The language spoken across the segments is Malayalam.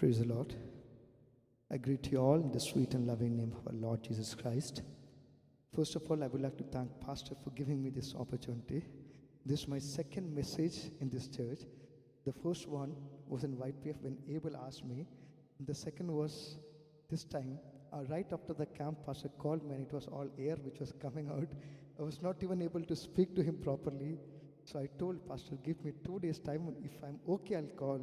Praise the Lord. I greet you all in the sweet and loving name of our Lord Jesus Christ. First of all, I would like to thank Pastor for giving me this opportunity. This is my second message in this church. The first one was in YPF when Abel asked me. And the second was this time, right after the camp, Pastor called me and it was all air which was coming out. I was not even able to speak to him properly. So I told Pastor, give me 2 days time. If I'm okay, I'll call.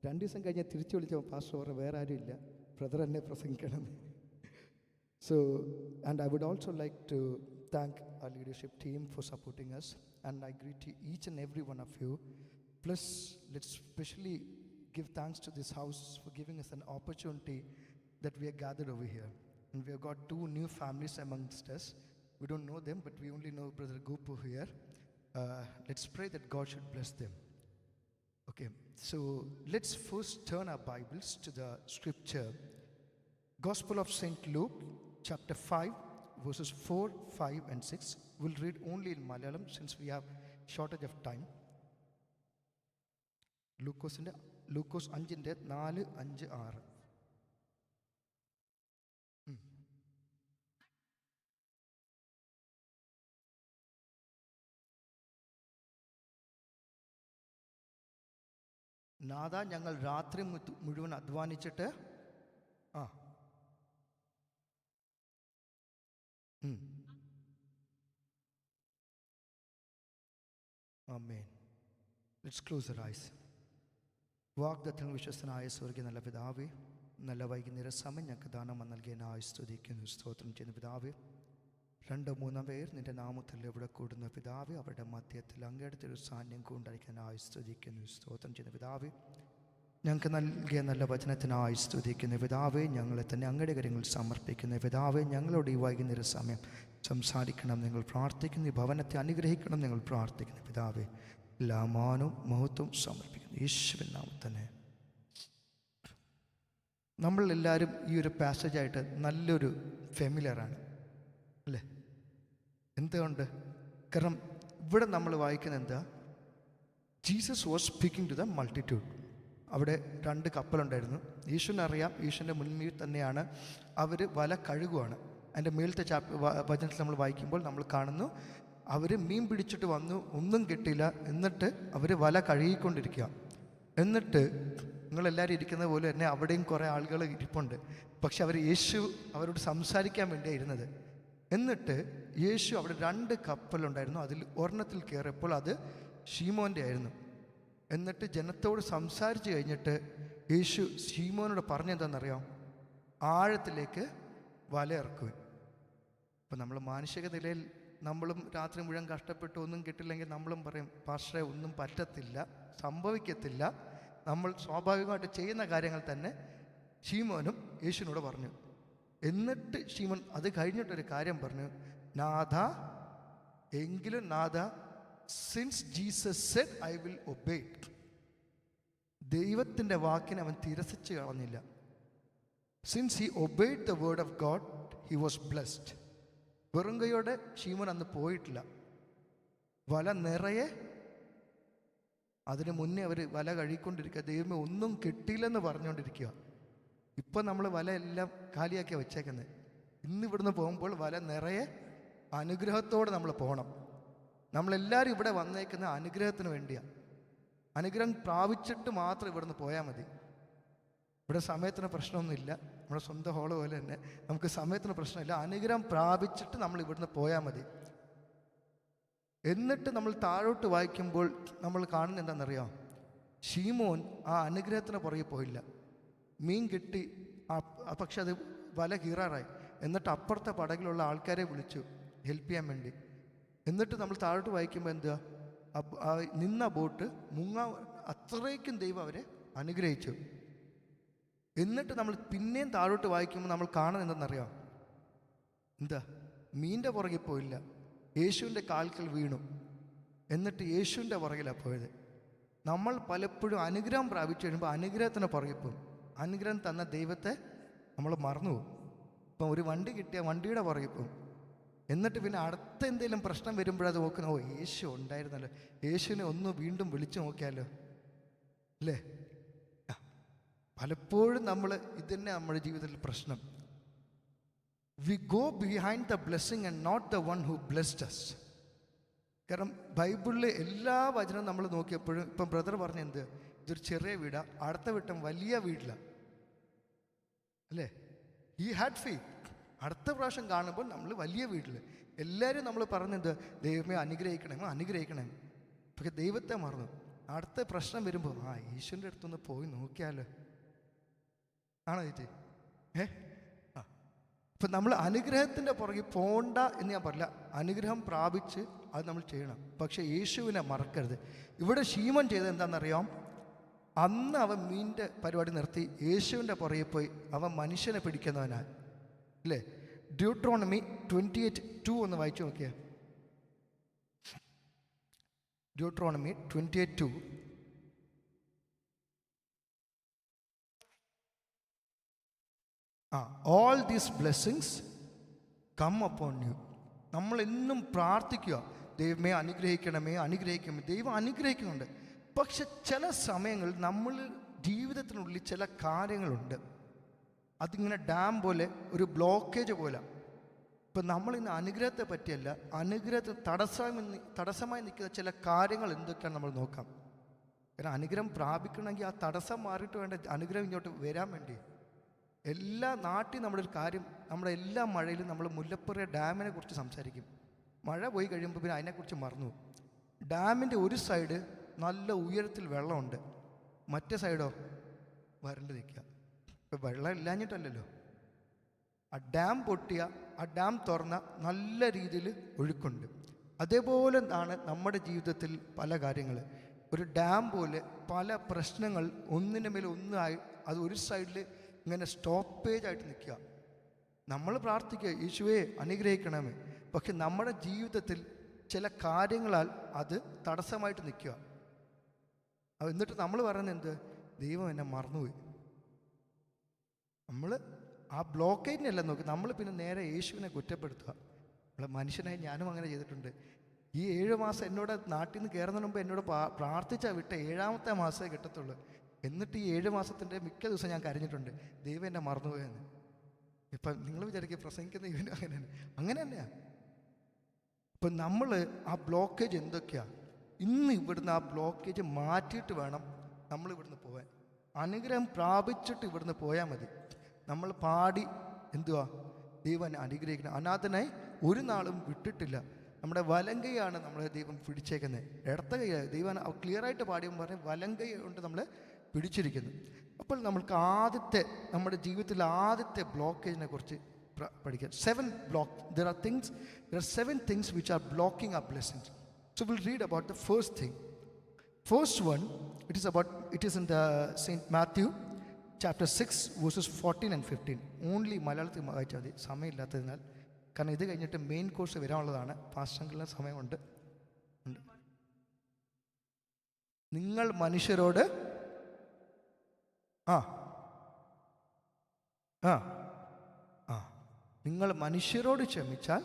2 ദിവസം കഴിഞ്ഞ് തിരിച്ചു വിളിച്ചപ്പോൾ പാസ്റ്റർ പറഞ്ഞു വേറെ ആരും ഇല്ല, ബ്രദർ എന്നെ പ്രസംഗിക്കണം. So, and I would also like to thank our leadership team for supporting us, and I greet each and every one of you. Plus, let's especially give thanks to this house for giving us an opportunity that we are gathered over here. And we have got 2 new families amongst us. We don't know them, but we only know Brother Gopu here. Let's pray that God should bless them. Okay, so let's first turn our Bibles to the scripture. Gospel of St. Luke, chapter 5, verses 4, 5 and 6. We'll read only in Malayalam since we have shortage of time. Lucas 5-ന്റെ 4, 5, 6. നാഥ, ഞങ്ങൾ രാത്രി മുഴുവൻ അധ്വാനിച്ചിട്ട് ആമേൻ. Let's close our eyes. വാഗ്ദത്തങ്ങൾ വിശ്വസ്തനായ സ്വർഗ്ഗീയ നല്ല പിതാവേ, നല്ല വൈകുന്നേര സമയം ഞങ്ങൾക്ക് ദാനം നൽകിയതിനായി സ്തുതിക്കുന്നു, സ്തോത്രം ചെയ്യുന്ന പിതാവേ. 2-3 പേർ നിന്റെ നാമത്തിൽ എവിടെ കൂടുന്ന പിതാവേ, അവരുടെ മധ്യത്തിൽ അങ്ങയുടെ ഒരു സാന്നിധ്യം കൊണ്ടായിരിക്കാനായി സ്തുതിക്കുന്നു, സ്തോത്രം ചെയ്യുന്ന പിതാവേ. ഞങ്ങൾക്ക് നൽകിയ നല്ല വചനത്തിനായി സ്തുതിക്കുന്ന പിതാവേ, ഞങ്ങളെ തന്നെ അങ്ങയുടെ കാര്യങ്ങൾ സമർപ്പിക്കുന്ന പിതാവേ. ഞങ്ങളോട് ഈ വൈകുന്നേര സമയം സംസാരിക്കണം നിങ്ങൾ പ്രാർത്ഥിക്കുന്നു, ഈ ഭവനത്തെ അനുഗ്രഹിക്കണം നിങ്ങൾ പ്രാർത്ഥിക്കുന്ന പിതാവേ. എല്ലാ മാനവും മഹത്വവും സമർപ്പിക്കുന്നു യേശുവിൻ നാമത്തിൽ തന്നെ. നമ്മളെല്ലാവരും ഈ ഒരു പാസേജായിട്ട് നല്ലൊരു ഫെമിലിയറാണ് അല്ലേ? എന്തുകൊണ്ട്? കാരണം ഇവിടെ നമ്മൾ വായിക്കുന്നത് എന്താ? Jesus was speaking to the multitude. അവിടെ 2 കപ്പലുണ്ടായിരുന്നു. യേശുവിനറിയാം, യേശുവിൻ്റെ മുന്നിൽ തന്നെയാണ് അവർ വല കഴുകുവാണ്. അതിൻ്റെ മേലത്തെ വചനത്തിൽ നമ്മൾ വായിക്കുമ്പോൾ നമ്മൾ കാണുന്നു, അവർ മീൻ പിടിച്ചിട്ട് വന്നു, ഒന്നും കിട്ടിയില്ല. എന്നിട്ട് അവർ വല കഴുകിക്കൊണ്ടിരിക്കുക. എന്നിട്ട് നിങ്ങളെല്ലാവരും ഇരിക്കുന്നത് പോലെ തന്നെ അവിടെയും കുറേ ആളുകൾ ഇരിപ്പുണ്ട്. പക്ഷെ യേശു അവരോട് സംസാരിക്കാൻ വേണ്ടിയാണ് ഇരുന്നത്. എന്നിട്ട് യേശു അവിടെ 2 കപ്പലുണ്ടായിരുന്നു. അതിൽ ഒരെണ്ണത്തിൽ കയറിയപ്പോൾ അത് ശീമോൻ്റെ ആയിരുന്നു. എന്നിട്ട് ജനത്തോട് സംസാരിച്ച് കഴിഞ്ഞിട്ട് യേശു ശീമോനോട് പറഞ്ഞെന്താണെന്നറിയാം? ആഴത്തിലേക്ക് വല ഇറക്കുവാൻ. അപ്പം നമ്മൾ മാനുഷിക നിലയിൽ നമ്മളും രാത്രി മുഴുവൻ കഷ്ടപ്പെട്ട് ഒന്നും കിട്ടില്ലെങ്കിൽ നമ്മളും പറയും, പാസ്റ്ററെ ഒന്നും പറ്റത്തില്ല, സംഭവിക്കത്തില്ല. നമ്മൾ സ്വാഭാവികമായിട്ട് ചെയ്യുന്ന കാര്യങ്ങൾ തന്നെ ശീമോനും യേശുവിനോട് പറഞ്ഞു. എന്നിട്ട് ശീമോൻ അത് കഴിഞ്ഞിട്ടൊരു കാര്യം പറഞ്ഞു, നാഥ, എങ്കിലും നാഥ, since Jesus said I will obey. ദൈവത്തിൻ്റെ വാക്കിനെ അവൻ തിരസിച്ച് കളഞ്ഞില്ല. Since he obeyed the word of God he was blessed. വെറും കൈയോടെ ശീമോൻ അന്ന് പോയിട്ടില്ല. വല നിറയെ. അതിന് മുന്നേ അവർ വല കഴുകിക്കൊണ്ടിരിക്കുക. ദൈവമേ ഒന്നും കിട്ടിയില്ലെന്ന് പറഞ്ഞുകൊണ്ടിരിക്കുക. ഇപ്പം നമ്മൾ വല എല്ലാം കാലിയാക്കിയാണ് വെച്ചേക്കുന്നത്. ഇന്നിവിടുന്ന് പോകുമ്പോൾ വല നിറയെ അനുഗ്രഹത്തോടെ നമ്മൾ പോകണം. നമ്മളെല്ലാവരും ഇവിടെ വന്നേക്കുന്ന അനുഗ്രഹത്തിന് വേണ്ടിയാണ്. അനുഗ്രഹം പ്രാപിച്ചിട്ട് മാത്രം ഇവിടുന്ന് പോയാൽ മതി. ഇവിടെ സമയത്തിന് പ്രശ്നമൊന്നുമില്ല. നമ്മുടെ സ്വന്തം ഹോള് പോലെ തന്നെ നമുക്ക് സമയത്തിന് പ്രശ്നമില്ല. അനുഗ്രഹം പ്രാപിച്ചിട്ട് നമ്മൾ ഇവിടുന്ന് പോയാൽ മതി. എന്നിട്ട് നമ്മൾ താഴോട്ട് വായിക്കുമ്പോൾ നമ്മൾ കാണുന്നത് എന്താണെന്നറിയാം? ശീമോൻ ആ അനുഗ്രഹത്തിന് പുറകെ പോയില്ല. മീൻ കിട്ടി, പക്ഷെ അത് വല കീറാറായി. എന്നിട്ട് അപ്പുറത്തെ പടകിലുള്ള ആൾക്കാരെ വിളിച്ചു ഹെൽപ്പ് ചെയ്യാൻ വേണ്ടി. എന്നിട്ട് നമ്മൾ താഴോട്ട് വായിക്കുമ്പോൾ എന്താ? നിന്ന ബോട്ട് അത്രയ്ക്കും ദൈവം അവരെ അനുഗ്രഹിച്ചു. എന്നിട്ട് നമ്മൾ പിന്നെയും താഴോട്ട് വായിക്കുമ്പോൾ നമ്മൾ കാണുന്നത് എന്തെന്നറിയാം? എന്താ? മീൻ്റെ പുറകെ പോയില്ല, യേശുവിൻ്റെ കാൽക്കൽ വീണു. എന്നിട്ട് യേശുവിൻ്റെ പുറകിലാണ് പോയത്. നമ്മൾ പലപ്പോഴും അനുഗ്രഹം പ്രാപിച്ചു കഴിയുമ്പോൾ അനുഗ്രഹത്തിന് പുറകെ പോകും. അനുഗ്രഹം തന്ന ദൈവത്തെ നമ്മൾ മറന്നുപോകും. ഇപ്പം ഒരു വണ്ടി കിട്ടിയ വണ്ടിയുടെ പുറകെ പോകും. എന്നിട്ട് പിന്നെ അടുത്ത എന്തെങ്കിലും പ്രശ്നം വരുമ്പോഴത് നോക്കുന്ന, ഓ യേശു ഉണ്ടായിരുന്നല്ലോ, യേശുവിനെ ഒന്ന് വീണ്ടും വിളിച്ചു നോക്കിയാലോ അല്ലേ? പലപ്പോഴും നമ്മൾ ഇതന്നെ നമ്മുടെ ജീവിതത്തിൽ പ്രശ്നം. We go behind the blessing and not the one who blessed us. കാരണം ബൈബിളിലെ എല്ലാ വചനവും നമ്മൾ നോക്കിയപ്പോഴും, ഇപ്പം ബ്രദർ പറഞ്ഞെന്ത്, ഇതൊരു ചെറിയ വീടാണ്, അടുത്ത വീട്ടം വലിയ വീട്ടിലാണ് അല്ലേ. He had faith. അടുത്ത പ്രാവശ്യം കാണുമ്പോൾ നമ്മൾ വലിയ വീട്ടിൽ എല്ലാവരും നമ്മൾ പറഞ്ഞെന്ത്, ദൈവമേ അനുഗ്രഹിക്കണമോ അനുഗ്രഹിക്കണേ. പക്ഷെ ദൈവത്തെ മറന്നു. അടുത്ത പ്രശ്നം വരുമ്പോൾ ഈശ്വരൻ്റെ അടുത്തൊന്ന് പോയി നോക്കിയാലോ, ആണോ ചേച്ചി? ഇപ്പം നമ്മൾ അനുഗ്രഹത്തിൻ്റെ പുറകെ പോണ്ട എന്ന് ഞാൻ പറയില്ല. അനുഗ്രഹം പ്രാപിച്ച് അത് നമ്മൾ ചെയ്യണം. പക്ഷേ യേശുവിനെ മറക്കരുത്. ഇവിടെ ശീമോൻ ചെയ്തത് എന്താണെന്നറിയാം? അന്ന് അവൻ മീനിൻ്റെ പരിപാടി നിർത്തി യേശുവിൻ്റെ പുറകെ പോയി അവൻ മനുഷ്യനെ പിടിക്കുന്നവനായി അല്ലേ. ഡ്യൂട്രോണമി 28:2 ഒന്ന് വായിച്ചു നോക്കിയേ. Deuteronomy 28:2. All these blessings come upon you. നമ്മളെന്നും പ്രാർത്ഥിക്കുക, ദൈവമേ അനുഗ്രഹിക്കണമേ അനുഗ്രഹിക്കണമേ. ദൈവം അനുഗ്രഹിക്കുന്നുണ്ട്. പക്ഷെ ചില സമയങ്ങളിൽ നമ്മൾ ജീവിതത്തിനുള്ളിൽ ചില കാര്യങ്ങളുണ്ട്, അതിങ്ങനെ ഡാം പോലെ, ഒരു ബ്ലോക്കേജ് പോലെ. ഇപ്പം നമ്മളിന്ന് അനുഗ്രഹത്തെ പറ്റിയല്ല, അനുഗ്രഹത്തിന് തടസ്സമായി നിൽക്കുന്ന ചില കാര്യങ്ങൾ എന്തൊക്കെയാണ് നമ്മൾ നോക്കാം. കാരണം അനുഗ്രഹം പ്രാപിക്കണമെങ്കിൽ ആ തടസ്സം മാറിയിട്ട് വേണ്ട അനുഗ്രഹം ഇങ്ങോട്ട് വരാൻ വേണ്ടി. എല്ലാ നാട്ടിൽ നമ്മളൊരു കാര്യം, നമ്മുടെ എല്ലാ മഴയിലും നമ്മൾ മുല്ലപ്പെരിയാർ ഡാമിനെ കുറിച്ച് സംസാരിക്കും. മഴ പോയി കഴിയുമ്പോൾ പിന്നെ അതിനെക്കുറിച്ച് മറന്നു. ഡാമിൻ്റെ ഒരു സൈഡ് നല്ല ഉയരത്തിൽ വെള്ളമുണ്ട്, മറ്റേ സൈഡോ വരണ്ട് നിൽക്കുക. ഇപ്പം വെള്ളം ഇല്ലാഞ്ഞിട്ടല്ലല്ലോ, ആ ഡാം പൊട്ടിയ, ആ ഡാം തുറന്ന നല്ല രീതിയിൽ ഒഴുക്കുണ്ട്. അതേപോലെ ആണ് നമ്മുടെ ജീവിതത്തിൽ പല കാര്യങ്ങൾ. ഒരു ഡാം പോലെ പല പ്രശ്നങ്ങൾ ഒന്നിനു മേലെ ഒന്നായി അത് ഒരു സൈഡിൽ ഇങ്ങനെ സ്റ്റോപ്പേജ് ആയിട്ട് നിൽക്കുക. നമ്മൾ പ്രാർത്ഥിക്കുക, യേശുവേ അനുഗ്രഹിക്കണമേ. പക്ഷെ നമ്മുടെ ജീവിതത്തിൽ ചില കാര്യങ്ങളാൽ അത് തടസ്സമായിട്ട് നിൽക്കുക. എന്നിട്ട് നമ്മൾ പറയുന്നത് എന്ത്, ദൈവം എന്നെ മറന്നുപോയി. നമ്മൾ ആ ബ്ലോക്കേജിനെയല്ല നോക്കി, നമ്മൾ പിന്നെ നേരെ യേശുവിനെ കുറ്റപ്പെടുത്തുക. നമ്മളെ മനുഷ്യനായി ഞാനും അങ്ങനെ ചെയ്തിട്ടുണ്ട്. ഈ 7 മാസം എന്നോട് നാട്ടിൽ നിന്ന് കയറുന്നതിന് മുമ്പ് എന്നോട് പ്രാർത്ഥിച്ചാൽ വിട്ട 7ാമത്തെ മാസമേ കിട്ടത്തുള്ളൂ. എന്നിട്ട് ഈ 7 മാസത്തിൻ്റെ മിക്ക ദിവസം ഞാൻ കരഞ്ഞിട്ടുണ്ട്, ദൈവം എന്നെ മറന്നുപോയെന്ന്. ഇപ്പം നിങ്ങൾ വിചാരിക്കുക പ്രസംഗിക്കുന്ന ഇവനും അങ്ങനെ തന്നെയാണ്. ഇപ്പം നമ്മൾ ആ ബ്ലോക്കേജ് എന്തൊക്കെയാണ്, ഇന്ന് ഇവിടുന്ന് ആ ബ്ലോക്കേജ് മാറ്റിയിട്ട് വേണം നമ്മൾ ഇവിടുന്ന് പോകാൻ. അനുഗ്രഹം പ്രാപിച്ചിട്ട് ഇവിടുന്ന് പോയാൽ മതി. നമ്മൾ പാടി എന്തുവാ, ദൈവം അനുഗ്രഹിക്കണം. അനാഥനായി ഒരു നാളും വിട്ടിട്ടില്ല. നമ്മുടെ വലങ്കയാണ് നമ്മളെ ദൈവം പിടിച്ചേക്കുന്നത്, ഇടത്ത കൈയാണ്. ദൈവം ക്ലിയറായിട്ട് പാടിയപ്പോൾ പറഞ്ഞ് വലങ്കൈ കൊണ്ട് നമ്മളെ പിടിച്ചിരിക്കുന്നു. അപ്പോൾ നമ്മൾക്ക് നമ്മുടെ ജീവിതത്തിലെ ആദ്യത്തെ ബ്ലോക്കേജിനെ കുറിച്ച് പഠിക്കാം. 7 blocks. There are 7 things which are blocking our blessings. So we'll read about the first thing. First one, it is in the St. Matthew chapter 6 verses 14 and 15. Only മലയാളത്തിൽ വായിച്ചാൽ മതി, സമയമില്ലാത്തതിനാൽ. കാരണം ഇത് കഴിഞ്ഞിട്ട് മെയിൻ കോഴ്സ് വരാനുള്ളതാണ്. പാസ്റ്ററിന് സമയമുണ്ട്. നിങ്ങൾ മനുഷ്യരോട് നിങ്ങൾ മനുഷ്യരോട് ക്ഷമിച്ചാൽ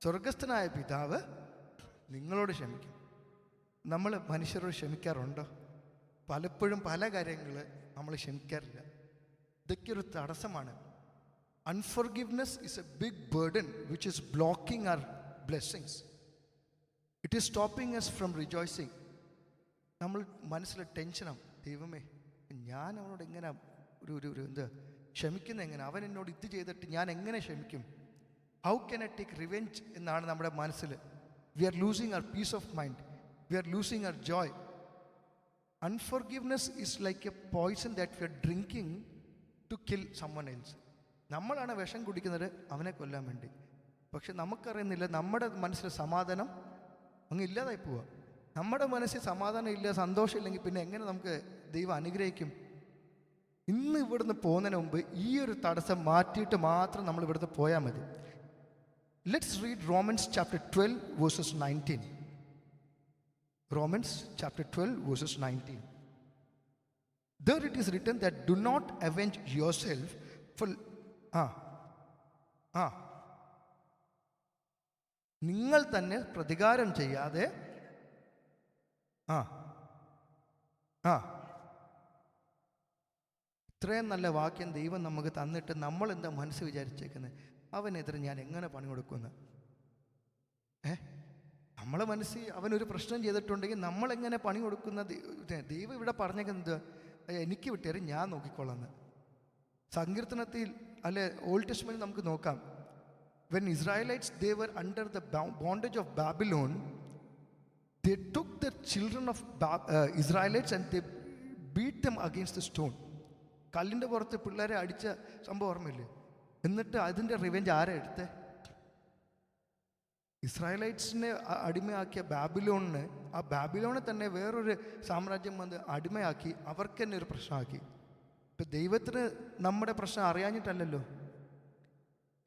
സ്വർഗസ്ഥനായ പിതാവ് നിങ്ങളോട് ക്ഷമിക്കും. നമ്മൾ മനുഷ്യരോട് ക്ഷമിക്കാറുണ്ടോ? പലപ്പോഴും പല കാര്യങ്ങൾ നമ്മൾ ക്ഷമിക്കാറില്ല. ഇതൊക്കെ ഒരു തടസ്സമാണ്. Unforgiveness is a big burden which is blocking our blessings. It is stopping us from rejoicing. നമ്മൾ മനസ്സിലെ ടെൻഷനാണ്, ദൈവമേ ഞാൻ അവനോട് എങ്ങനെ ഒരു ക്ഷമിക്കുന്ന എങ്ങനെ, അവൻ എന്നോട് ഇത് ചെയ്തിട്ട് ഞാൻ എങ്ങനെ ക്ഷമിക്കും? How can I take revenge എന്നാണ് നമ്മുടെ മനസ്സിൽ. We are losing our peace of mind, we are losing our joy. Unforgiveness is like a poison that we are drinking to kill someone else. നമ്മളാണ് വിഷം കുടിക്കുന്നത് അവനെ കൊല്ലാൻ വേണ്ടി. പക്ഷെ നമുക്കറിയുന്നില്ല നമ്മുടെ മനസ്സിലെ സമാധാനം അങ്ങ് ഇല്ലാതായി പോവുക. നമ്മുടെ മനസ്സിൽ സമാധാനം ഇല്ല, സന്തോഷം ഇല്ലെങ്കിൽ പിന്നെ എങ്ങനെ നമുക്ക് ദൈവം അനുഗ്രഹിക്കും? ഇന്ന് ഇവിടുന്ന് പോകുന്നതിന് മുമ്പ് ഈ ഒരു തടസ്സം മാറ്റിയിട്ട് മാത്രം നമ്മൾ ഇവിടുന്ന് പോയാൽ മതി. Let's read Romans chapter 12 verses 19. Romans chapter 12 verses 19. There it is written that do not avenge yourself for നിങ്ങൾ തന്നെ പ്രതികാരം ചെയ്യാതെ ഇത്രയും നല്ല വാക്യം ദൈവം നമുക്ക് തന്നിട്ട് നമ്മളെന്താ മനസ്സ് വിചാരിച്ചേക്കുന്നത്, അവനെതിരെ ഞാൻ എങ്ങനെ പണി കൊടുക്കുമെന്ന്. നമ്മളെ മനസ്സിൽ അവനൊരു പ്രശ്നം ചെയ്തിട്ടുണ്ടെങ്കിൽ നമ്മളെങ്ങനെ പണി കൊടുക്കുന്ന? ദൈവം ഇവിടെ പറഞ്ഞേക്കുന്നത് എനിക്ക് വിട്ടേര്, ഞാൻ നോക്കിക്കൊള്ളാന്ന്. സങ്കീർത്തനത്തിൽ അല്ലെ ഓൾഡ് ടെസ്റ്റ്മെന്റിൽ നമുക്ക് നോക്കാം. When Israelites, they were under the bondage of Babylon, they took the children of Israelites and they beat them against the stone. കല്ലിൻ്റെ പുറത്ത് പിള്ളേരെ അടിച്ച സംഭവം ഓർമ്മയില്ലേ? എന്നിട്ട് അതിൻ്റെ റിവെഞ്ച് ആരാ എടുത്തേ? ഇസ്രായേലൈറ്റ്സിനെ അടിമയാക്കിയ ബാബിലോണിന്, ആ ബാബിലോണിനെ തന്നെ വേറൊരു സാമ്രാജ്യം വന്ന് അടിമയാക്കി അവർക്ക് തന്നെ ഒരു പ്രശ്നമാക്കി. ഇപ്പം ദൈവത്തിന് നമ്മുടെ പ്രശ്നം അറിയാഞ്ഞിട്ടല്ലല്ലോ.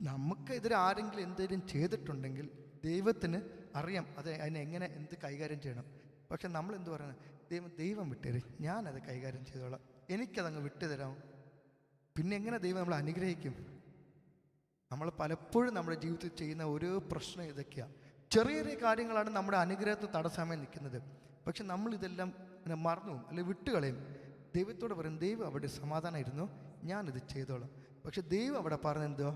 നമുക്കെതിരെ ആരെങ്കിലും എന്തെങ്കിലും ചെയ്തിട്ടുണ്ടെങ്കിൽ ദൈവത്തിന് അറിയാം അതിനെ എങ്ങനെ എന്ത് കൈകാര്യം ചെയ്യണം. പക്ഷെ നമ്മൾ എന്ത് പറയുന്നത്? ദൈവം വിട്ടേര്, ഞാനത് കൈകാര്യം ചെയ്തോളാം, എനിക്കതങ്ങ് വിട്ടുതരാമോ? പിന്നെ എങ്ങനെ ദൈവം നമ്മളെ അനുഗ്രഹിക്കും? നമ്മൾ പലപ്പോഴും നമ്മുടെ ജീവിതത്തിൽ ചെയ്യുന്ന ഓരോ പ്രശ്നം ഇതൊക്കെയാണ്. ചെറിയ ചെറിയ കാര്യങ്ങളാണ് നമ്മുടെ അനുഗ്രഹത്തിന് തടസ്സമായി നിൽക്കുന്നത്. പക്ഷെ നമ്മളിതെല്ലാം മറന്നു പോകും, അല്ലെങ്കിൽ വിട്ടുകളയും. ദൈവത്തോട് പറയും, ദൈവം അവിടെ സമാധാനമായിരുന്നു, ഞാനിത് ചെയ്തോളാം. പക്ഷെ ദൈവം അവിടെ പറഞ്ഞെന്തോ,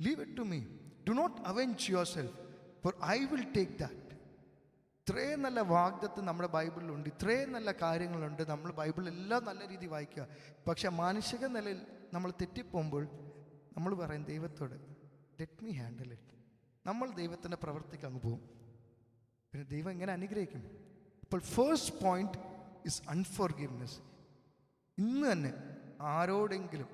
leave it to me, do not avenge yourself, for I will take that. ഇത്രയും നല്ല വാഗ്ദത്ത് നമ്മുടെ ബൈബിളിലുണ്ട്, ഇത്രയും നല്ല കാര്യങ്ങളുണ്ട്. നമ്മൾ ബൈബിളെല്ലാം നല്ല രീതിയിൽ വായിക്കുക. പക്ഷെ മാനുഷിക നിലയിൽ നമ്മൾ തെറ്റിപ്പോകുമ്പോൾ നമ്മൾ പറയും ദൈവത്തോട്, ലെറ്റ് മീ ഹാൻഡിൽ ഇറ്റ്. നമ്മൾ ദൈവത്തിൻ്റെ പ്രവർത്തിക്ക് അങ്ങ് പോകും. പിന്നെ ദൈവം എങ്ങനെ അനുഗ്രഹിക്കും? ഇപ്പോൾ ഫസ്റ്റ് പോയിന്റ് ഇസ് അൺഫോർഗിവ്നെസ്. ഇന്ന് തന്നെ ആരോടെങ്കിലും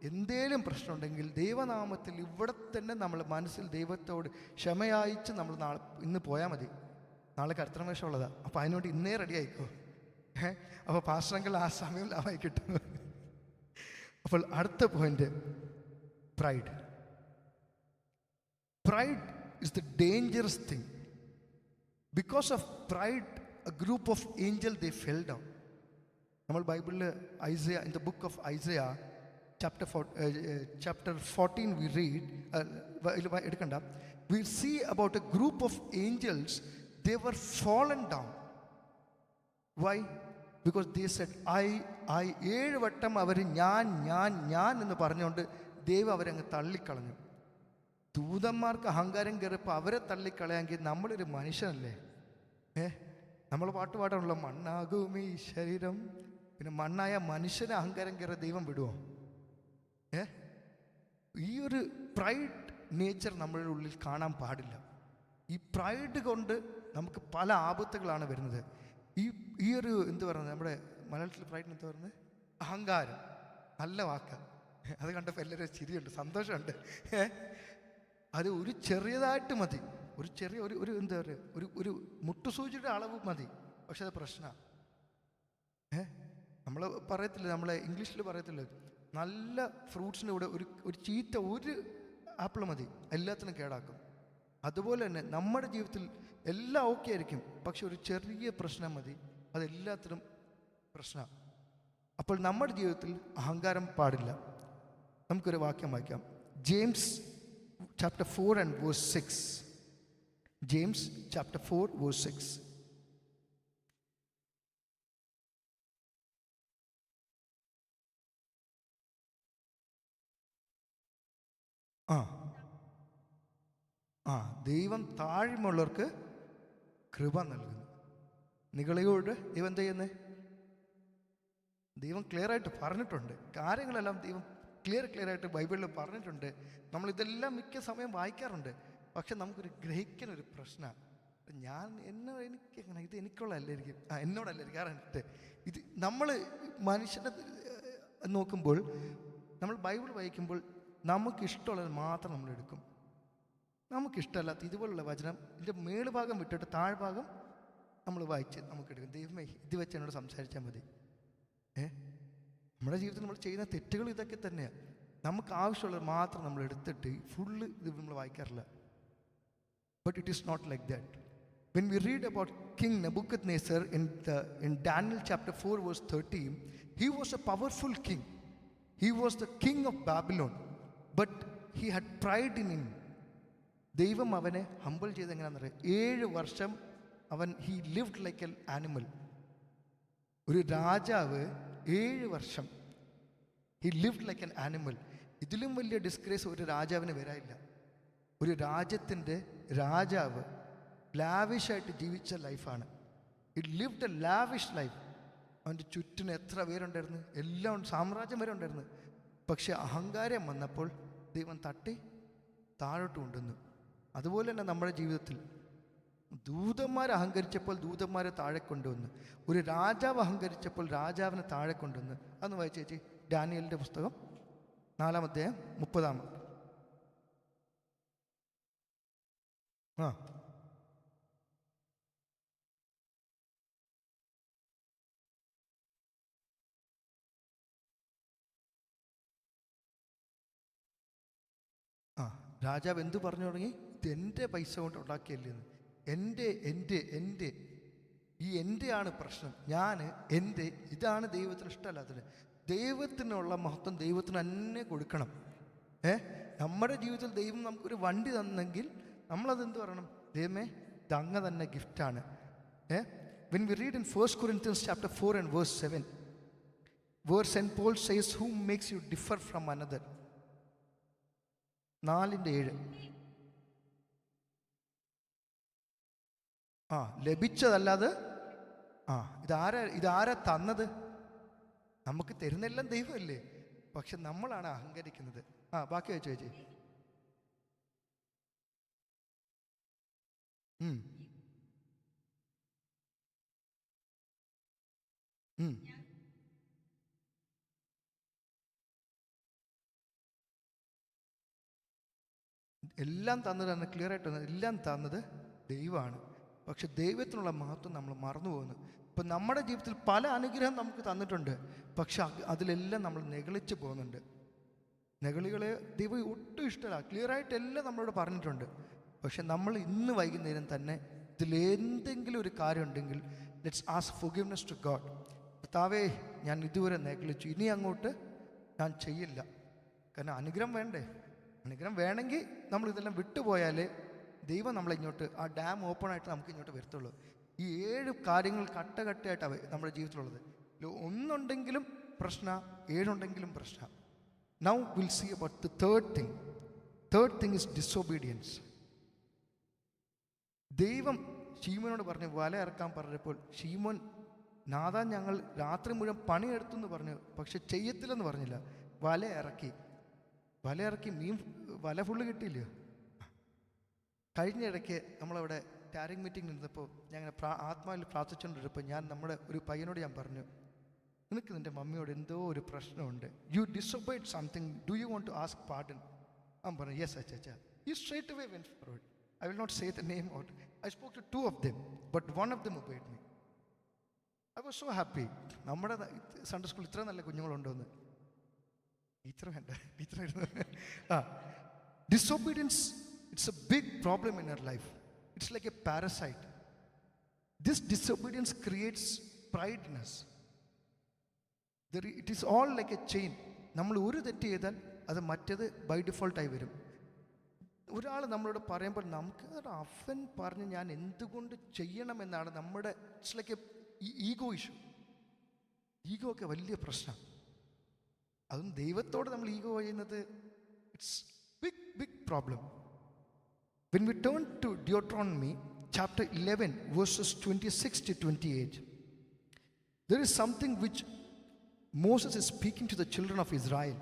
എന്തേലും പ്രശ്നമുണ്ടെങ്കിൽ ദൈവനാമത്തിൽ ഇവിടെ തന്നെ നമ്മൾ മനസ്സിൽ ദൈവത്തോട് ക്ഷമയായിച്ച് നമ്മൾ ഇന്ന് പോയാൽ മതി. നാളെ കർത്തൃമേഷം ഉള്ളതാണ്, അപ്പോൾ അതിനോട് ഇന്നേ റെഡി ആയിക്കോ. അപ്പോൾ പാസ്റ്ററെങ്കിൽ ആ സമയം ലാഭമായി കിട്ടും. അപ്പോൾ അടുത്ത point, pride. Pride is the dangerous thing. Because of pride, a group of angels, they fell down. നമ്മൾ ബൈബിളിൽ Isaiah, in the book of Isaiah chapter 14 we read, എടുക്കണ്ട, we see about a group of angels, they were fallen down. Why? Because they said I 7 വട്ടം അവർ ഞാൻ എന്ന് പറഞ്ഞുകൊണ്ട് ദൈവം അവരങ്ങ് തള്ളിക്കളഞ്ഞു. ദൂതന്മാർക്ക് അഹങ്കാരം കയറിയപ്പോൾ അവരെ തള്ളിക്കളയാമെങ്കിൽ നമ്മളൊരു മനുഷ്യനല്ലേ? നമ്മൾ പാട്ട് പാടാനുള്ള മണ്ണാകും ഈ ശരീരം. പിന്നെ മണ്ണായ മനുഷ്യനെ അഹങ്കാരം കയറിയ ദൈവം വിടുമോ? ഈ ഒരു പ്രൈഡ് നേച്ചർ നമ്മളുടെ ഉള്ളിൽ കാണാൻ പാടില്ല. ഈ പ്രൈഡ് കൊണ്ട് നമുക്ക് പല ആപത്തുകളാണ് വരുന്നത്. ഈ ഒരു എന്ത് പറയുന്നത്, നമ്മുടെ മലയാളത്തിൽ പ്രൈഡിന് എന്താ പറയുന്നത്? അഹങ്കാരം. നല്ല വാക്ക്. അത് കണ്ടപ്പോൾ എല്ലാവരും ചിരിയുണ്ട്, സന്തോഷമുണ്ട്. അത് ഒരു ചെറിയതായിട്ട് മതി, ഒരു ചെറിയ ഒരു എന്താ പറയുക, ഒരു മുട്ടുസൂചിയുടെ അളവ് മതി. പക്ഷെ അത് പ്രശ്നമാണ്. നമ്മൾ പറയത്തില്ല, നമ്മളെ ഇംഗ്ലീഷിൽ പറയത്തില്ല, നല്ല ഫ്രൂട്ട്സിൻ്റെ കൂടെ ഒരു ചീത്ത ഒരു ആപ്പിൾ മതി, എല്ലാത്തിനും കേടാക്കും. അതുപോലെ തന്നെ നമ്മുടെ ജീവിതത്തിൽ എല്ലാം ഓക്കെ ആയിരിക്കും, പക്ഷെ ഒരു ചെറിയ പ്രശ്നം മതി, അതെല്ലാത്തിനും പ്രശ്നമാണ്. അപ്പോൾ നമ്മുടെ ജീവിതത്തിൽ അഹങ്കാരം പാടില്ല. നമുക്കൊരു വാക്യം വായിക്കാം. James chapter 4 and verse 6. James chapter 4 verse 6. ദൈവം താഴ്മയുള്ളവർക്ക് കൃപ നൽകുന്നു. നികളയോട് ദൈവം എന്താ ചെയ്യുന്നത്? ദൈവം ക്ലിയർ ആയിട്ട് പറഞ്ഞിട്ടുണ്ട്. കാര്യങ്ങളെല്ലാം ദൈവം ക്ലിയർ ആയിട്ട് ബൈബിളിൽ പറഞ്ഞിട്ടുണ്ട്. നമ്മളിതെല്ലാം മിക്ക സമയം വായിക്കാറുണ്ട്. പക്ഷെ നമുക്കൊരു ഗ്രഹിക്കാനൊരു പ്രശ്നമാണ്. എനിക്ക് എങ്ങനെ ഇത് എനിക്കുള്ളതല്ലായിരിക്കും, എന്നോടല്ലായിരിക്കും. കാരണം ഇത് നമ്മൾ മനുഷ്യനെ നോക്കുമ്പോൾ, നമ്മൾ ബൈബിൾ വായിക്കുമ്പോൾ നമുക്കിഷ്ടമുള്ളത് മാത്രം നമ്മൾ എടുക്കും. നമുക്കിഷ്ടമല്ലാത്ത ഇതുപോലുള്ള വചനം ഇതിൻ്റെ മേളുഭാഗം വിട്ടിട്ട് താഴ്ഭാഗം നമ്മൾ വായിച്ച് നമുക്കെടുക്കും. ദൈവമേ, ഇത് വെച്ച് എന്നോട് സംസാരിച്ചാൽ മതി. നമ്മുടെ ജീവിതത്തിൽ നമ്മൾ ചെയ്യുന്ന തെറ്റുകൾ ഇതൊക്കെ തന്നെയാണ്. നമുക്ക് ആവശ്യമുള്ളത് മാത്രം നമ്മൾ എടുത്തിട്ട് ഫുള്ള് ഇത് നമ്മൾ വായിക്കാറില്ല. But it is not like that. When we read about king Nebuchadnezzar in Daniel chapter 4 verse 30, he was a powerful king. He was the king of Babylon, but he had pride in him. ദൈവം അവനെ ഹംബിൾ ചെയ്ത് എങ്ങനെയാണെന്ന് അറിയാം. 7 വർഷം അവൻ he lived like an animal. ഒരു രാജാവ് 7 വർഷം he lived like an animal. ഇതിലും വലിയ ഡിസ്ഗ്രേസ് ഒരു രാജാവിന് വരാനില്ല. ഒരു രാജ്യത്തിൻ്റെ രാജാവ് ലാവിഷായിട്ട് ജീവിച്ച ലൈഫാണ്. It lived A lavish life. അവൻ്റെ ചുറ്റിന് എത്ര പേരുണ്ടായിരുന്നു, എല്ലാം സാമ്രാജ്യം വരെ ഉണ്ടായിരുന്നു. പക്ഷെ അഹങ്കാരം വന്നപ്പോൾ ദൈവം തട്ടി താഴോട്ട് കൊണ്ടുവന്നു. അതുപോലെ തന്നെ നമ്മുടെ ജീവിതത്തിൽ ദൂതന്മാർ അഹങ്കരിച്ചപ്പോൾ ദൂതന്മാരെ താഴെ കൊണ്ടുവന്നു. ഒരു രാജാവ് അഹങ്കരിച്ചപ്പോൾ രാജാവിനെ താഴെ കൊണ്ടുവന്നു. അതൊന്ന് വായിച്ചു ചേച്ചി, ഡാനിയലിൻ്റെ പുസ്തകം 4-ാം അധ്യായം 30-ാം. ആ രാജാവ് എന്തു പറഞ്ഞു തുടങ്ങി? ഇത് എൻ്റെ പൈസ കൊണ്ട് ഉണ്ടാക്കിയല്ലേന്ന്. എൻ്റെ ഈ എൻ്റെയാണ് പ്രശ്നം, ഞാൻ എൻ്റെ. ഇതാണ് ദൈവത്തിന് ഇഷ്ടമല്ലാത്തത്. ദൈവത്തിനുള്ള മഹത്വം ദൈവത്തിന് തന്നെ കൊടുക്കണം. നമ്മുടെ ജീവിതത്തിൽ ദൈവം നമുക്കൊരു വണ്ടി തന്നെങ്കിൽ നമ്മളതെന്ത് പറയണം? ദൈവമേ, ഇതങ്ങ് തന്നെ ഗിഫ്റ്റാണ്. When we read in 1 Corinthians chapter 4 and verse 7, where St. Paul says, who makes you differ from another? 4:7. ലഭിച്ചതല്ലാതെ ഇതാരാ തന്നത്? നമുക്ക് തരുന്നെല്ലാം ദൈവമല്ലേ, പക്ഷെ നമ്മളാണ് അഹങ്കരിക്കുന്നത്. ബാക്കി വെച്ചു ചേച്ചി. എല്ലാം തന്നത് ക്ലിയർ ആയിട്ട് എല്ലാം തന്നത് ദൈവമാണ്. പക്ഷെ ദൈവത്തിനുള്ള മഹത്വം നമ്മൾ മറന്നു പോകുന്നു. ഇപ്പം നമ്മുടെ ജീവിതത്തിൽ പല അനുഗ്രഹം നമുക്ക് തന്നിട്ടുണ്ട്, പക്ഷെ അതിലെല്ലാം നമ്മൾ നെഗളിച്ച് പോകുന്നുണ്ട്. നെഗളികളെ ദൈവം ഒട്ടും ഇഷ്ടമല്ല. ക്ലിയറായിട്ട് എല്ലാം നമ്മളോട് പറഞ്ഞിട്ടുണ്ട്. പക്ഷെ നമ്മൾ ഇന്ന് വൈകുന്നേരം തന്നെ ഇതിലെന്തെങ്കിലും ഒരു കാര്യം ഉണ്ടെങ്കിൽ let's ask forgiveness to God. കർത്താവേ, ഞാൻ ഇതുവരെ നെഗളിച്ചു, ഇനി അങ്ങോട്ട് ഞാൻ ചെയ്യില്ല. കാരണം അനുഗ്രഹം വേണ്ടേ? അനുഗ്രഹം വേണമെങ്കിൽ നമ്മൾ ഇതെല്ലാം വിട്ടുപോയാലേ ദൈവം നമ്മളിങ്ങോട്ട്, ആ ഡാം ഓപ്പൺ ആയിട്ട് നമുക്ക് ഇങ്ങോട്ട് വരത്തുള്ളൂ. ഈ 7 കാര്യങ്ങൾ കട്ടകട്ടയായിട്ടാണ് നമ്മുടെ ജീവിതത്തിലുള്ളത്. ഒന്നുണ്ടെങ്കിലും പ്രശ്ന, 7 ഉണ്ടെങ്കിലും പ്രശ്ന. Now will see about the third thing. Third thing is disobedience. ദൈവം ശീമോനോട് പറഞ്ഞു, വല ഇറക്കാൻ പറഞ്ഞപ്പോൾ ശീമോൻ, നാഥാ, ഞങ്ങൾ രാത്രി മുഴുവൻ പണിയെടുത്തു എന്ന് പറഞ്ഞു, പക്ഷെ ചെയ്യത്തില്ലെന്ന് പറഞ്ഞില്ല. വല ഇറക്കി വല ഫുള്ള് കിട്ടിയില്ലയോ? കഴിഞ്ഞ ഇടയ്ക്ക് നമ്മളവിടെ ടാരിങ് മീറ്റിംഗ് നിന്നപ്പോൾ ഞാൻ ആത്മാവിൽ പ്രാർത്ഥിച്ചുകൊണ്ടിരുന്നപ്പോൾ നമ്മുടെ ഒരു പയ്യനോട് ഞാൻ പറഞ്ഞു, നിനക്ക് നിൻ്റെ മമ്മിയോട് എന്തോ ഒരു പ്രശ്നമുണ്ട്. You disobeyed something, do you want to ask pardon? അവൻ പറഞ്ഞു, യെസ് അച്ഛാ. You straight away went forward. I will not say the name out. I spoke to 2 of them, but one of them obeyed me. I was so happy. നമ്മുടെ സൺഡേ സ്കൂളിൽ ഇത്ര നല്ല കുഞ്ഞുങ്ങളുണ്ടോന്ന്. ടീച്ചർ വേണ്ട, ടീച്ചറായിരുന്നു. Disobedience, it's a big problem in our life. It's like a parasite. This disobedience creates prideness. It is all like a chain. നമ്മൾ ഒരു തെറ്റ് ചെയ്താൽ അത് മറ്റേത് ബൈ ഡിഫോൾട്ടായി വരും. ഒരാൾ നമ്മളോട് പറയുമ്പോൾ നമുക്ക് അവൻ പറഞ്ഞ് ഞാൻ എന്തുകൊണ്ട് ചെയ്യണമെന്നാണ് നമ്മുടെ, it's like a ego issue. Ego ഒക്കെ വലിയ പ്രശ്നം. അതും ദൈവത്തോട് നമ്മൾ ഈഗോ ചെയ്യുന്നത്, it's big problem. When we turn to Deuteronomy chapter 11 verses 26 to 28, there is something which Moses is speaking to the children of Israel.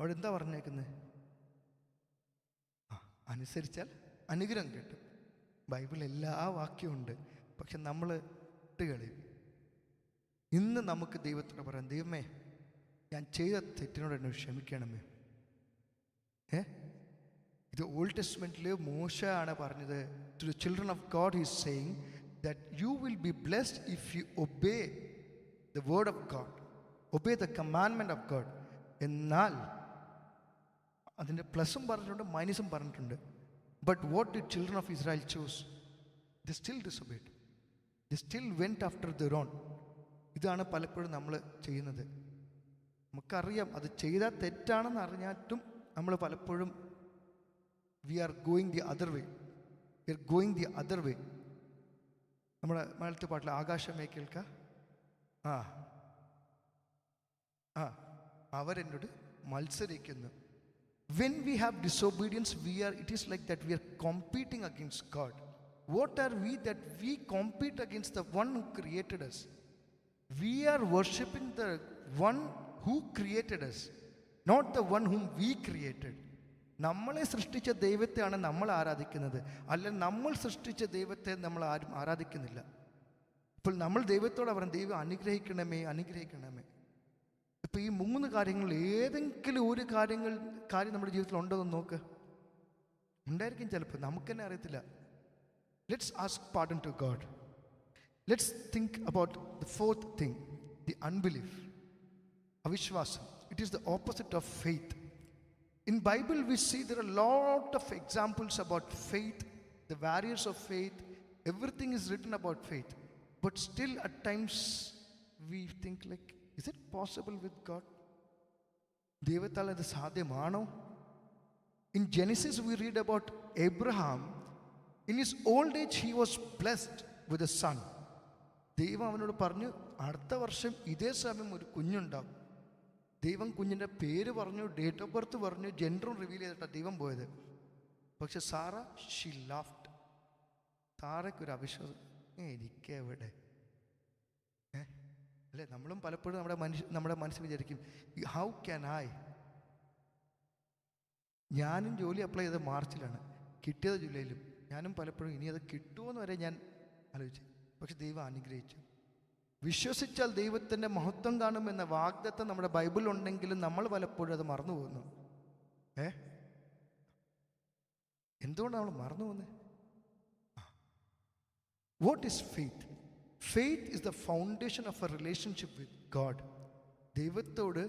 അവിടെ എന്താ പറഞ്ഞേക്കുന്നത്? അനുസരിച്ചാൽ അനുഗ്രഹം കിട്ടും. ബൈബിളിൽ എല്ലാ വാക്യവും ഉണ്ട്, പക്ഷെ നമ്മൾ ഇട്ടുകളയും. ഇന്ന് നമുക്ക് ദൈവത്തോട് പറയാം, ദൈവമേ, ഞാൻ ചെയ്ത തെറ്റിനോട് എന്നെ ക്ഷമിക്കണമേ. ഇത് ഓൾഡ് ടെസ്റ്റ്മെന്റിൽ മോശ ആണ് പറഞ്ഞത്. To the children of God he is saying that you will be blessed if you obey the word of God, obey the commandment of God. എന്നാൽ അതിൻ്റെ പ്ലസും പറഞ്ഞിട്ടുണ്ട്, മൈനസും പറഞ്ഞിട്ടുണ്ട്. But what did children of Israel choose? They still disobeyed. They still went after their own. ഇതാണ് പലപ്പോഴും നമ്മൾ ചെയ്യുന്നത്. നമുക്കറിയാം അത് ചെയ്താൽ തെറ്റാണെന്ന് അറിഞ്ഞാലും നമ്മൾ പലപ്പോഴും we are going the other way. We are going the other way. നമ്മുടെ മലയാളത്തെ പാട്ടിൽ ആകാശമേ കേൾക്ക, ആ ആ അവരെന്നോട് മത്സരിക്കുന്നു. When we have disobedience, it is like that we are competing against God. What are we that we compete against the one who created us? We are worshipping the one who created us, not the one whom we created. നമ്മളെ സൃഷ്ടിച്ച ദൈവത്തെയാണ് നമ്മൾ ആരാധിക്കുന്നത്, അല്ല നമ്മൾ സൃഷ്ടിച്ച ദൈവത്തെ നമ്മൾ ആരും ആരാധിക്കുന്നില്ല. ഇപ്പോൾ നമ്മൾ ദൈവത്തോട് പറയും, ദൈവം അനുഗ്രഹിക്കണമേ അനുഗ്രഹിക്കണമേ. ഇപ്പോൾ ഈ 3 കാര്യങ്ങൾ ഏതെങ്കിലും ഒരു കാര്യം നമ്മുടെ ജീവിതത്തിൽ ഉണ്ടോ എന്ന് നോക്ക്. ഉണ്ടായിരിക്കും ചിലപ്പോൾ, നമുക്ക് തന്നെ അറിയത്തില്ല. Let's ask pardon to God. Let's think about the 4th thing, the unbelief, അവിശ്വാസം. It is the opposite of faith. In Bible we see there are a lot of examples about faith, the barriers of faith. Everything is written about faith. But still at times we think like, is it possible with God? ദൈവത്താൽ അത് സാധ്യമാണോ? In Genesis we read about Abraham. In his old age he was blessed with a son. ദൈവം അവനോട് പറഞ്ഞു, അടുത്ത വർഷം ഇതേ സമയം ഒരു കുഞ്ഞുണ്ടാകും. ദൈവം കുഞ്ഞിൻ്റെ പേര് പറഞ്ഞു, ഡേറ്റ് ഓഫ് ബർത്ത് പറഞ്ഞു, ജെൻഡറും റിവീൽ ചെയ്തിട്ടാണ് ദൈവം പോയത്. പക്ഷെ സാറ, ഷീ ലാഫ്ഡ്. സാറയ്ക്കൊരു അവിശ്വാസം, എനിക്കെവിടെ അല്ലേ? നമ്മളും പലപ്പോഴും നമ്മുടെ മനസ്സിൽ വിചാരിക്കും, ഹൗ ക്യാൻ ഐ. ഞാനും ജോലി അപ്ലൈ ചെയ്തത് മാർച്ചിലാണ്, കിട്ടിയത് ജൂലൈയിലും. ഞാനും പലപ്പോഴും ഇനി അത് കിട്ടുമോയെന്ന് വരെ ഞാൻ ആലോചിച്ചു. പക്ഷെ ദൈവം അനുഗ്രഹിച്ചു. വിശ്വസിച്ചാൽ ദൈവത്തിൻ്റെ മഹത്വം കാണുമെന്ന വാഗ്ദത്തം നമ്മുടെ ബൈബിളുണ്ടെങ്കിലും നമ്മൾ പലപ്പോഴും അത് മറന്നു പോകുന്നു. എന്തുകൊണ്ടാണ് നമ്മൾ മറന്നു പോകുന്നത്? What is faith? Faith is the foundation of A relationship with God. ദൈവത്തോട്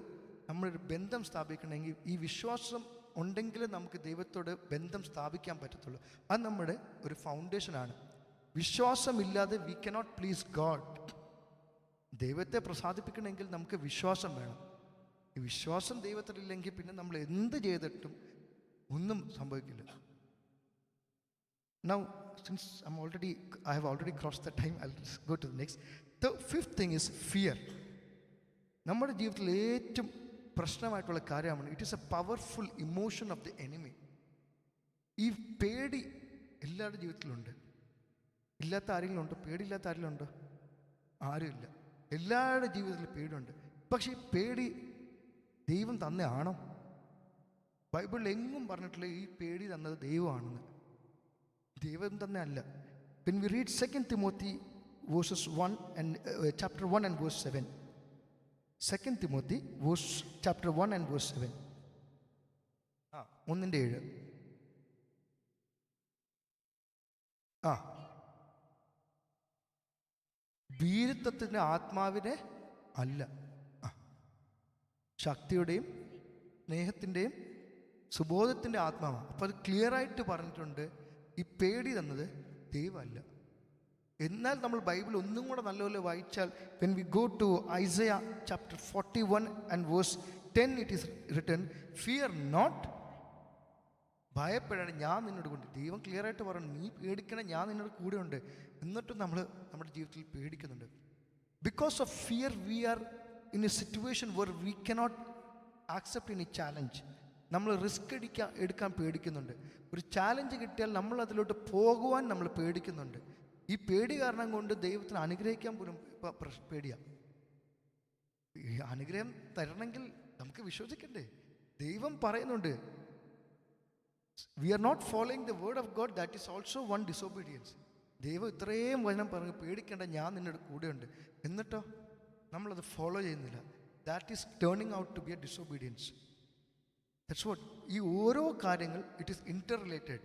നമ്മളൊരു ബന്ധം സ്ഥാപിക്കണമെങ്കിൽ ഈ വിശ്വാസം ഉണ്ടെങ്കിൽ നമുക്ക് ദൈവത്തോട് ബന്ധം സ്ഥാപിക്കാൻ പറ്റത്തുള്ളൂ. അത് നമ്മുടെ ഒരു ഫൗണ്ടേഷനാണ്. വിശ്വാസമില്ലാതെ വി കനോട്ട് പ്ലീസ് ഗോഡ്. ദൈവത്തെ പ്രസാദിപ്പിക്കണമെങ്കിൽ നമുക്ക് വിശ്വാസം വേണം. ഈ വിശ്വാസം ദൈവത്തിലില്ലെങ്കിൽ പിന്നെ നമ്മൾ എന്ത് ചെയ്തിട്ടും ഒന്നും സംഭവിക്കില്ല. Now, since I have already crossed the time, I'll just go to the next. The 5th thing is fear. നമ്മുടെ ജീവിതത്തിൽ ഏറ്റവും പ്രശ്നമായിട്ടുള്ള കാര്യമാണ്, it is A powerful emotion of the enemy. ഈ പേടി എല്ലാവരുടെ ജീവിതത്തിലുണ്ട്. ഇല്ലാത്ത ആരെങ്കിലും ഉണ്ടോ? പേടിയില്ലാത്ത ആരെങ്കിലും ഉണ്ടോ? ആരുമില്ല. എല്ലാവരുടെ ജീവിതത്തിൽ പേടിയുണ്ട്. പക്ഷേ ഈ പേടി ദൈവം തന്നെയാണോ? ബൈബിളിൽ എങ്ങും പറഞ്ഞിട്ടില്ല ഈ പേടി തന്നത് ദൈവമാണെന്ന്. ദൈവം തന്നെ അല്ല. When we read 2 Timothy chapter 1 and verse 7. 2 Timothy chapter 1 and verse 7. 1:7. വീരത്വത്തിൻ്റെ ആത്മാവിനെ അല്ല, ശക്തിയുടെയും സ്നേഹത്തിൻ്റെയും സുബോധത്തിൻ്റെ ആത്മാവാണ്. അപ്പോൾ അത് ക്ലിയറായിട്ട് പറഞ്ഞിട്ടുണ്ട്. ഈ പേടി തന്നത് ദൈവമല്ല. എന്നാൽ നമ്മൾ ബൈബിൾ ഒന്നും കൂടെ നല്ലപോലെ വായിച്ചാൽ, when we go to Isaiah chapter 41 and verse 10, it is written, fear not. ഭയപ്പെടണം, ഞാൻ നിന്നോട് കൊണ്ട്. ദൈവം ക്ലിയറായിട്ട് പറഞ്ഞു, നീ പേടിക്കണം, ഞാൻ നിന്നോട് കൂടെ ഉണ്ട്. എന്നിട്ടും നമ്മൾ നമ്മുടെ ജീവിതത്തിൽ പേടിക്കുന്നുണ്ട്. Because of fear we are in a situation where we cannot accept any challenge. നമ്മൾ റിസ്ക് എടുക്കാൻ പേടിക്കുന്നുണ്ട്. ഒരു ചാലഞ്ച് കിട്ടിയാൽ നമ്മൾ അതിലോട്ട് പോകുവാൻ നമ്മൾ പേടിക്കുന്നുണ്ട്. ഈ പേടി കാരണം കൊണ്ട് ദൈവത്തിന് അനുഗ്രഹിക്കാൻ പോലും പേടിയാണ്. ഈ അനുഗ്രഹം തരണമെങ്കിൽ നമുക്ക് വിശ്വസിക്കണ്ടേ? ദൈവം പറയുന്നുണ്ട്, we are not following the word of God. That is also one disobedience. ദൈവം ഇത്രയും വചനം പറഞ്ഞു, പേടിക്കേണ്ട, ഞാൻ നിന്നോട് കൂടെയുണ്ട്. എന്നിട്ടോ നമ്മളത് ഫോളോ ചെയ്യുന്നില്ല. That is turning out to be a disobedience. That's what. ഈ ഓരോ കാര്യങ്ങൾ it is interrelated.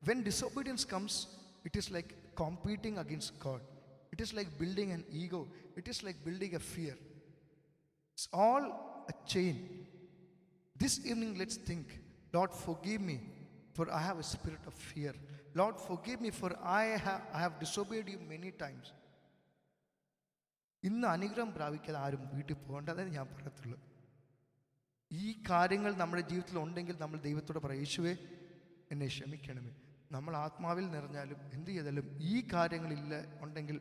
When disobedience comes, it is like competing against God. It is like building an ego. It is like building a fear. It's all a chain. This evening let's think, Lord, forgive me, for I have a spirit of fear. Lord forgive me for I have disobeyed you many times. ഇന്ന് അനുഗ്രഹം പ്രാപിക്കാതെ ആരും വീട്ടിൽ പോകേണ്ടതേ ഞാൻ പറയത്തുള്ളൂ. ഈ കാര്യങ്ങൾ നമ്മുടെ ജീവിതത്തിൽ ഉണ്ടെങ്കിൽ നമ്മൾ ദൈവത്തോട് പറയും, യേശുവേ എന്നെ ക്ഷമിക്കണമേ. നമ്മൾ ആത്മാവിൽ നിറഞ്ഞാലും എന്ത് ചെയ്താലും ഈ കാര്യങ്ങളില്ല ഉണ്ടെങ്കിൽ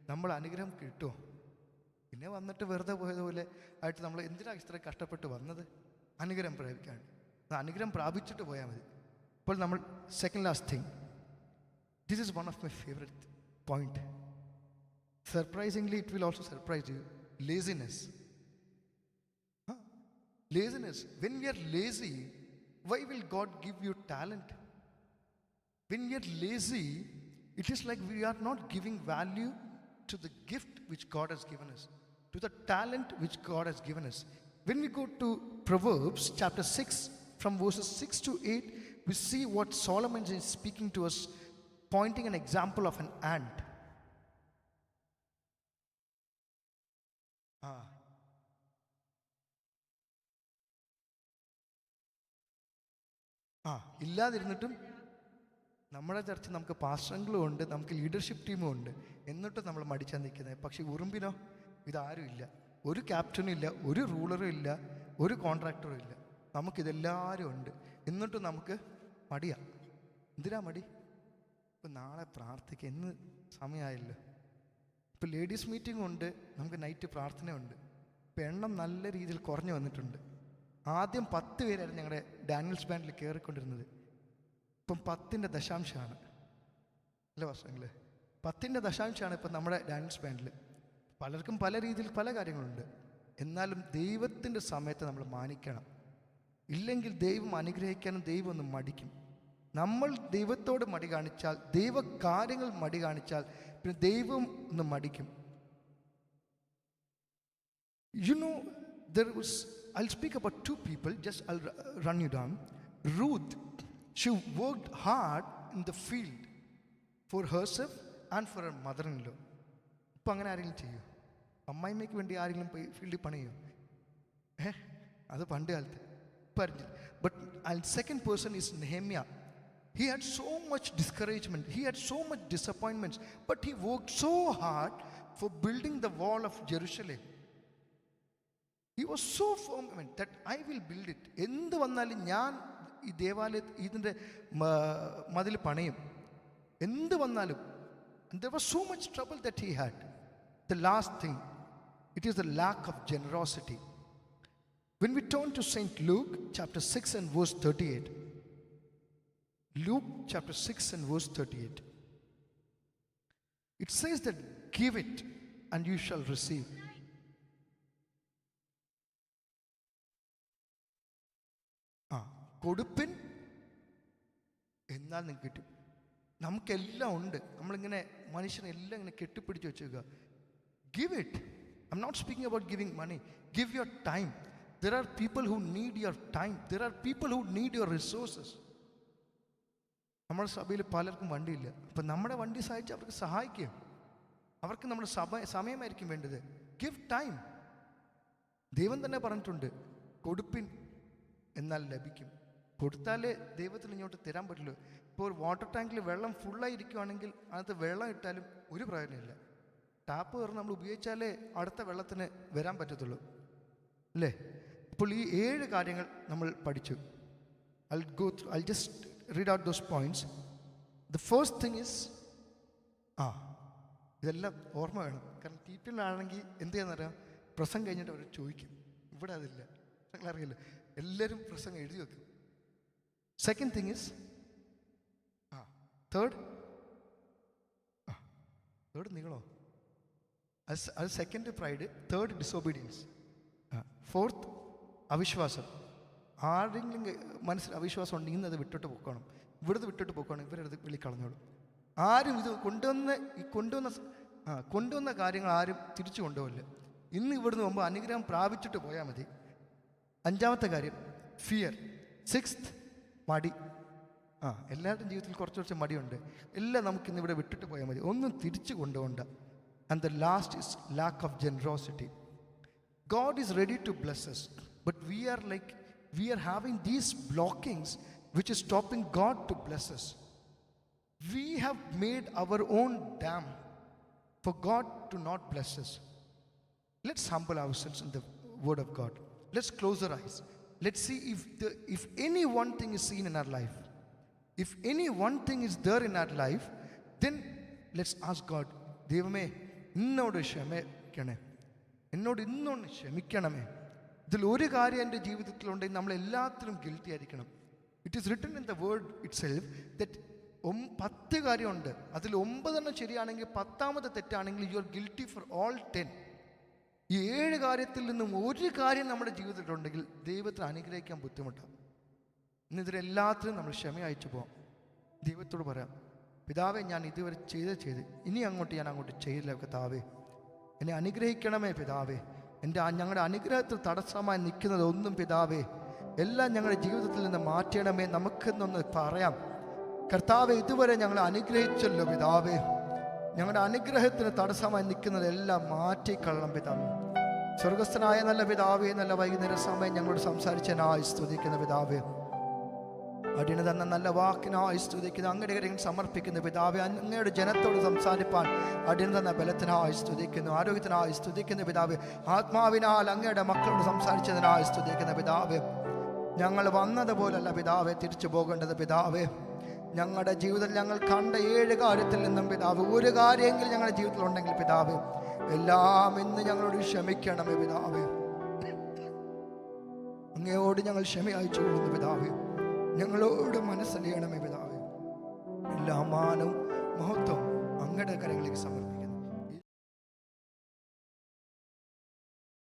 നമ്മൾ അനുഗ്രഹം കിട്ടുമോ? പിന്നെ വന്നിട്ട് വെറുതെ പോയതുപോലെ ആയിട്ട് നമ്മൾ എന്തിനാ ഇത്ര കഷ്ടപ്പെട്ട് വന്നത്? അനുഗ്രഹം പ്രാപിക്കാൻ. അനുഗ്രഹം പ്രാപിച്ചിട്ട് പോയാൽ മതി. ഇപ്പോൾ നമ്മൾ second last thing, this is one of my favourite point. Surprisingly it will also surprise U. Laziness. Laziness. When we are lazy, why will God give you talent? When we are lazy, it is like we are not giving value to the gift which God has given us, to the talent which God has given us. When we go to Proverbs chapter 6, from verses 6 to 8, we see what Solomon is speaking to us, pointing an example of an ant. ഇല്ലാതിരുന്നിട്ടും നമ്മുടെ ചർച്ച നമുക്ക് പാസ്റ്ററുകളും ഉണ്ട്, നമുക്ക് ലീഡർഷിപ്പ് ടീമും ഉണ്ട്, എന്നിട്ടും നമ്മൾ മടിച്ചാൽ നിൽക്കുന്നത്. പക്ഷേ ഉറുമ്പിനോ ഇതാരും ഇല്ല, ഒരു ക്യാപ്റ്റനും ഇല്ല, ഒരു റൂളറും ഇല്ല, ഒരു കോൺട്രാക്ടറും ഇല്ല. നമുക്കിതെല്ലാവരും ഉണ്ട്, എന്നിട്ടും നമുക്ക് മടിയാണ്. എന്തിനാ മടി? ഇപ്പം നാളെ പ്രാർത്ഥിക്കുക, ഇന്ന് സമയമായല്ലോ. ഇപ്പോൾ ലേഡീസ് മീറ്റിംഗ് ഉണ്ട്, നമുക്ക് നൈറ്റ് പ്രാർത്ഥനയുണ്ട്. ഇപ്പം എണ്ണം നല്ല രീതിയിൽ കുറഞ്ഞു വന്നിട്ടുണ്ട്. ആദ്യം 10 പേരായിരുന്നു ഞങ്ങളുടെ ഡാനിയൽസ് ബാൻഡിൽ കയറിക്കൊണ്ടിരുന്നത്. ഇപ്പം 10ൻ്റെ ദശാംശമാണ്. അല്ല വർഷങ്ങൾ 10ൻ്റെ ദശാംശമാണ് ഇപ്പം നമ്മുടെ ഡാനിയൽസ് ബാൻഡിൽ. പലർക്കും പല രീതിയിൽ പല കാര്യങ്ങളുണ്ട്. എന്നാലും ദൈവത്തിൻ്റെ സമയത്ത് നമ്മൾ മാനിക്കണം. ഇല്ലെങ്കിൽ ദൈവം അനുഗ്രഹിക്കാനും ദൈവം ഒന്ന് മടിക്കും. നമ്മൾ ദൈവത്തോട് മടി കാണിച്ചാൽ, ദൈവകാര്യങ്ങൾ മടി കാണിച്ചാൽ പിന്നെ ദൈവം ഒന്ന് മടിക്കും. I'll speak about 2 people, just I'll run you down. Ruth, she worked hard in the field for herself and for her mother-in-law. ഇപ്പം അങ്ങനെ ആരെങ്കിലും ചെയ്യൂ? അമ്മായിമ്മയ്ക്ക് വേണ്ടി ആരെങ്കിലും പോയി ഫീൽഡിൽ പണിയോ? അത് പണ്ട് കാലത്ത്. But second person is Nehemiah. He had so much discouragement, he had so much disappointments, but he worked so hard for building the wall of Jerusalem. He was so firm that I will build it. എന്ത് വന്നാലും ഞാൻ ഈ ദേവാലയ ഇതിൻ്റെ മതിൽ പണിയും, എന്ത് വന്നാലും. And there was so much trouble that he had. The last thing, it is the lack of generosity. When we turn to St. Luke chapter 6 and verse 38. Luke chapter 6 and verse 38. It says that give it and you shall receive. കൊടുപ്പിൻ എന്നാൽ നിങ്ങൾക്ക് കിട്ടും. നമുക്കെല്ലാം ഉണ്ട്, നമ്മളിങ്ങനെ മനുഷ്യനെല്ലാം ഇങ്ങനെ കെട്ടിപ്പിടിച്ച് വെച്ചേക്കുക. Give it. I am not speaking about giving money. Give your time. There are people who need your time. There are people who need your resources. നമ്മുടെ സഭയിൽ പലർക്കും വണ്ടിയില്ല. അപ്പം നമ്മുടെ വണ്ടി സഹായിച്ച് അവർക്ക് സഹായിക്കുക. അവർക്ക് നമ്മുടെ സമയമായിരിക്കും വേണ്ടത്. Give time. ദൈവം തന്നെ പറഞ്ഞിട്ടുണ്ട്, കൊടുപ്പിൻ എന്നാൽ ലഭിക്കും. കൊടുത്താലേ ദൈവത്തിന് ഇങ്ങോട്ട് തരാൻ പറ്റുള്ളൂ. ഇപ്പോൾ ഒരു വാട്ടർ ടാങ്കിൽ വെള്ളം ഫുള്ളായി ഇരിക്കുകയാണെങ്കിൽ അതിനകത്ത് വെള്ളം ഇട്ടാലും ഒരു പ്രയോജനമില്ല. ടാപ്പ് കയറി നമ്മൾ ഉപയോഗിച്ചാലേ അടുത്ത വെള്ളത്തിന് വരാൻ പറ്റത്തുള്ളൂ, അല്ലേ? ഇപ്പോൾ ഈ 7 കാര്യങ്ങൾ നമ്മൾ പഠിച്ചു. I'll just read out those points. The first thing is, ഇതെല്ലാം ഓർമ്മ വേണം. കാരണം ടീപ്പിലാണെങ്കിൽ എന്ത് ചെയ്യാന്നറിയാം, പ്രസംഗം കഴിഞ്ഞിട്ട് അവർ ചോദിക്കും. ഇവിടെ അതില്ല, അറിയില്ല. എല്ലാവരും പ്രസംഗം എഴുതി വെക്കും. സെക്കൻഡ് തിങ് ഇസ് തേർഡ് നിങ്ങളോ? അത് second pride, third disobedience, fourth അവിശ്വാസം. ആരെങ്കിലും മനസ്സിൽ അവിശ്വാസം ഉണ്ടെങ്കിൽ അത് വിട്ടിട്ട് പോക്കണം. ഇവിടുന്ന് വിട്ടിട്ട് പോക്കണം, ഇവരത് വിളിക്കളഞ്ഞോളും. ആരും ഇത് കൊണ്ടുവന്ന കാര്യങ്ങൾ ആരും തിരിച്ചു കൊണ്ടുപോകില്ല. ഇന്ന് ഇവിടുന്ന് പോകുമ്പോൾ അനുഗ്രഹം പ്രാപിച്ചിട്ട് പോയാൽ മതി. 5ാമത്തെ കാര്യം ഫിയർ. 6th മടി. എല്ലാവരുടെയും ജീവിതത്തിൽ കുറച്ച് മടിയുണ്ട്. എല്ലാം നമുക്കിന്ന് ഇവിടെ വിട്ടിട്ട് പോയാൽ മതി, ഒന്നും തിരിച്ചു കൊണ്ടുപോകണ്ട. And the last is lack of generosity. God is ready to bless us, but we are having these blockings which is stopping God to bless us. We have made our own dam for God to not bless us. Let's humble ourselves in the word of God. Let's close our eyes. Let's see if any one thing is seen in our life. If any one thing is there in our life, then let's ask God, ദൈവമേ എന്നോട് ക്ഷമിക്കണേ, എന്നോട് ഇന്നൊന്ന് ക്ഷമിക്കണമേ. ഇതിൽ ഒരു കാര്യം എൻ്റെ ജീവിതത്തിലുണ്ടെങ്കിൽ നമ്മൾ എല്ലാത്തിലും ഗിൽറ്റി ആയിരിക്കണം. It is written in the word it self that 10 കാര്യമുണ്ട്, അതിൽ 9 ശരിയാണെങ്കിൽ 10ാമത്തെ തെറ്റാണെങ്കിൽ you are guilty for all 10. ഈ 7 കാര്യത്തിൽ നിന്നും ഒരു കാര്യം നമ്മുടെ ജീവിതത്തിലുണ്ടെങ്കിൽ ദൈവത്തിന് അനുഗ്രഹിക്കാൻ ബുദ്ധിമുട്ടാണ്. ഇന്നിതിലെല്ലാത്തിനും നമ്മൾ ക്ഷമ അയച്ചു പോകാം. ദൈവത്തോട് പറയാം, പിതാവേ ഞാൻ ഇതുവരെ ചെയ്ത് ഇനി ഞാൻ അങ്ങോട്ട് ചെയ്തില്ല കർത്താവേ, എന്നെ അനുഗ്രഹിക്കണമേ പിതാവേ. ഞങ്ങളുടെ അനുഗ്രഹത്തിൽ തടസ്സമായി നിൽക്കുന്നത് ഒന്നും പിതാവേ എല്ലാം ഞങ്ങളുടെ ജീവിതത്തിൽ നിന്ന് മാറ്റണമേ. നമുക്കെന്നൊന്ന് പറയാം, കർത്താവെ ഇതുവരെ ഞങ്ങളെ അനുഗ്രഹിച്ചല്ലോ പിതാവേ, ഞങ്ങളുടെ അനുഗ്രഹത്തിന് തടസ്സമായി നിൽക്കുന്നതെല്ലാം മാറ്റിക്കൊള്ളണം പിതാവേ. സ്വർഗസ്ഥനായ നല്ല പിതാവേ, നല്ല വൈകുന്നേര സമയം ഞങ്ങളോട് സംസാരിച്ചതിനായി സ്തുതിക്കുന്ന പിതാവേ, അടിയന് തന്ന നല്ല വാക്കിനായി സ്തുതിക്കുന്ന, അങ്ങയുടെ കാര്യങ്ങൾ സമർപ്പിക്കുന്ന പിതാവേ, അങ്ങയുടെ ജനത്തോട് സംസാരിപ്പാൻ അടിയന് തന്ന ബലത്തിനായി സ്തുതിക്കുന്നു, ആരോഗ്യത്തിനായി സ്തുതിക്കുന്ന പിതാവേ, ആത്മാവിനാൽ അങ്ങയുടെ മക്കളോട് സംസാരിച്ചതിനായി സ്തുതിക്കുന്ന പിതാവേ. ഞങ്ങൾ വന്നതുപോലല്ല പിതാവേ തിരിച്ചു പോകേണ്ടത് പിതാവേ. ഞങ്ങളുടെ ജീവിതത്തിൽ ഞങ്ങൾ കണ്ട 7 കാര്യത്തിൽ നിന്നും പിതാവ് ഒരു കാര്യമെങ്കിലും ഞങ്ങളുടെ ജീവിതത്തിൽ ഉണ്ടെങ്കിൽ പിതാവേ എല്ലാം ഇന്ന് ഞങ്ങളോട് ക്ഷമിക്കണമേ പിതാവേ. അങ്ങയോട് ഞങ്ങൾ ക്ഷമ അയച്ചു കൊള്ളുന്നു പിതാവേ, ഞങ്ങളോട് മനസ്സലിയണമേ പിതാവേ. എല്ലാ മാനവും മഹത്വം അങ്ങയുടെ കരങ്ങളിലേക്ക് സമർപ്പിക്കും.